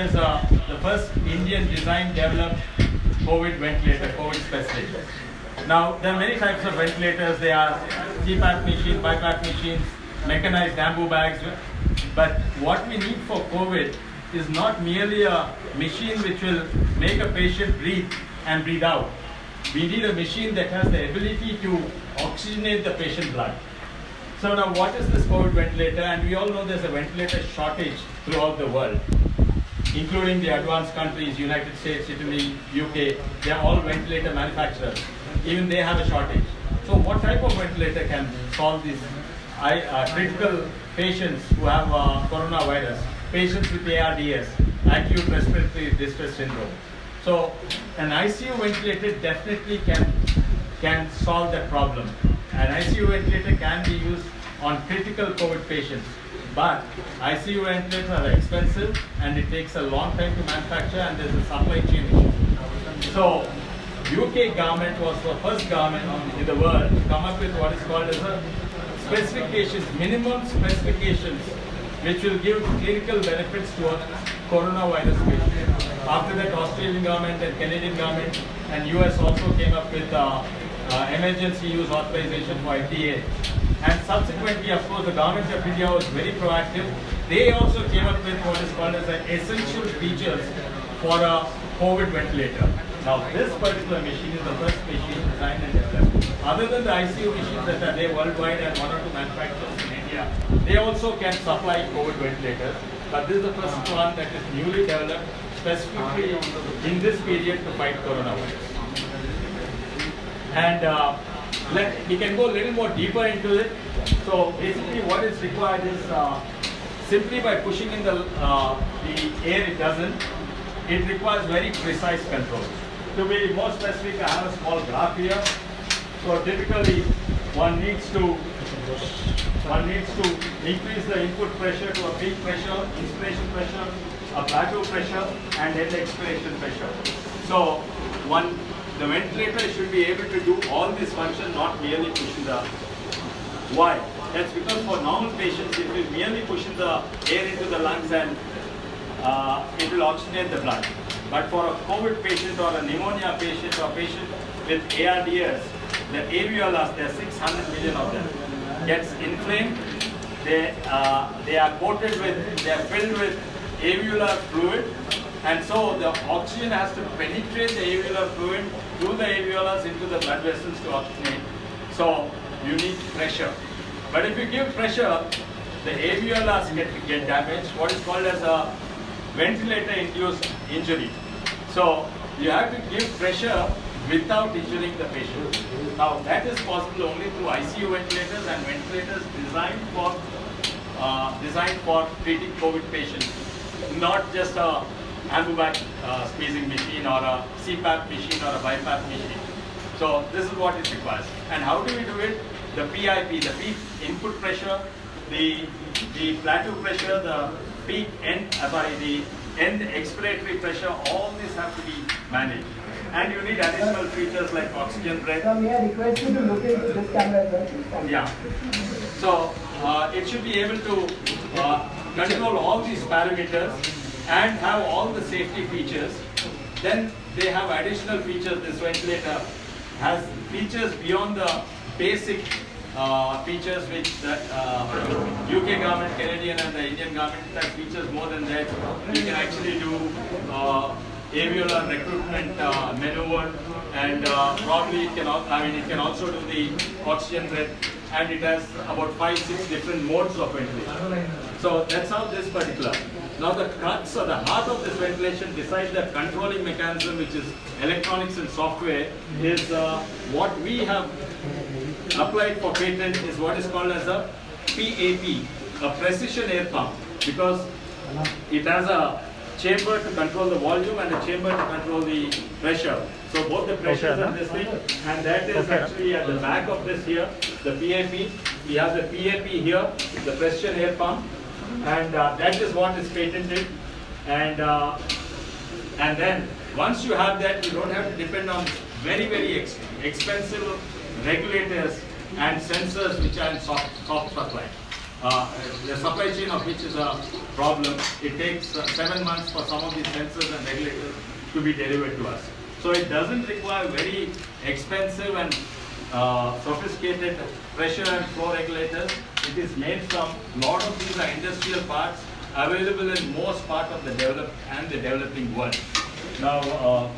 is the first Indian design developed COVID ventilator, COVID specific. Now, there are many types of ventilators. They are CPAP machine, BiPAP machines, mechanized bamboo bags. But what we need for COVID is not merely a machine which will make a patient breathe and breathe out. We need a machine that has the ability to oxygenate the patient blood. So now what is this COVID ventilator? And we all know there's a ventilator shortage throughout the world, including the advanced countries, United States, Italy, UK. They're all ventilator manufacturers. Even they have a shortage. So what type of ventilator can solve these critical patients who have coronavirus, patients with ARDS, acute respiratory distress syndrome? So an ICU ventilator definitely can solve that problem. An ICU ventilator can be used on critical COVID patients, but ICU ventilators are expensive and it takes a long time to manufacture, and there's a supply chain issue. So UK government was the first government in the world to come up with what is called as a specifications, minimum specifications, which will give clinical benefits to a coronavirus patient. After that, Australian government and Canadian government and US also came up with emergency use authorization for FDA. And subsequently, of course, the government of India was very proactive. They also came up with what is called as essential features for a COVID ventilator. Now, this particular machine is the first machine designed and developed. Other than the ICU machines that are there worldwide and one or two manufacturers in India, they also can supply COVID ventilators. But this is the first one that is newly developed specifically in this period to fight coronavirus. And we can go a little more deeper into it. So basically what is required is simply by pushing in the air, it doesn't. It requires very precise control. To be more specific, I have a small graph here. So typically one needs to increase the input pressure to a peak pressure, inspiration pressure, a plateau pressure, and then the expiration pressure. So the ventilator should be able to do all these functions, not merely pushing the. Why? That's because for normal patients, it will merely push the air into the lungs and it will oxygenate the blood. But for a COVID patient or a pneumonia patient or patient with ARDS, the alveolus, there are 600 million of them, gets inflamed. They are coated with, they are filled with alveolar fluid, and so the oxygen has to penetrate the alveolar fluid through the alveolus into the blood vessels to oxygenate. So you need pressure. But if you give pressure, the alveolus get damaged, what is called as a ventilator-induced injury. So you have to give pressure without injuring the patient. Now that is possible only through ICU ventilators and ventilators designed for treating COVID patients, not just a bamboo bag squeezing machine or a CPAP machine or a BiPAP machine. So this is what it requires. And how do we do it? The PIP, the peak input pressure, the plateau pressure, the peak end, the end expiratory pressure, all these have to be managed. And you need additional features like oxygen breath. So may I request you to look into this camera as well? Yeah. So it should be able to control all these parameters and have all the safety features. Then they have additional features. This ventilator has features beyond the basic features which the UK government, Canadian and the Indian government has features more than that. You can actually do alveolar recruitment maneuver, and probably it can also do the oxygen breath, and it has about 5-6 different modes of ventilation. So that's how this particular. Now the crux or the heart of this ventilation, besides the controlling mechanism, which is electronics and software, is what we have applied for patent is what is called as a PAP, a precision air pump, because it has a chamber to control the volume and a chamber to control the pressure. So both the pressures are this thing, and that is actually at the back of this here, the PAP. We have the PAP here, the precision air pump, and that is what is patented. And then once you have that, you don't have to depend on very expensive regulators and sensors which are in soft supply. the supply chain of which is a problem. It takes 7 months for some of these sensors and regulators to be delivered to us. So it doesn't require very expensive and sophisticated pressure and flow regulators. It is made from, lot of these are industrial parts available in most part of the developed and the developing world. Now,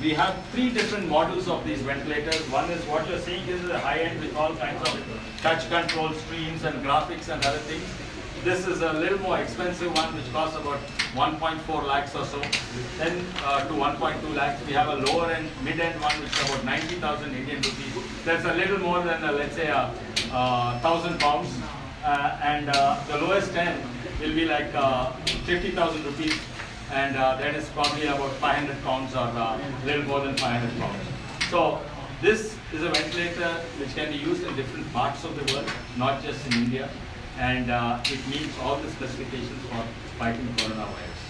we have 3 different models of these ventilators. One is what you're seeing, this is a high-end with all kinds of touch control screens and graphics and other things. This is a little more expensive one which costs about 1.4 lakhs or so. Then to 1.2 lakhs, we have a lower end, mid-end one which is about 90,000 Indian rupees. That's a little more than let's say 1,000 pounds. And the lowest end will be like 50,000 rupees. And that is probably about 500 pounds or a little more than 500 pounds. So this is a ventilator which can be used in different parts of the world, not just in India. And it meets all the specifications for fighting coronavirus.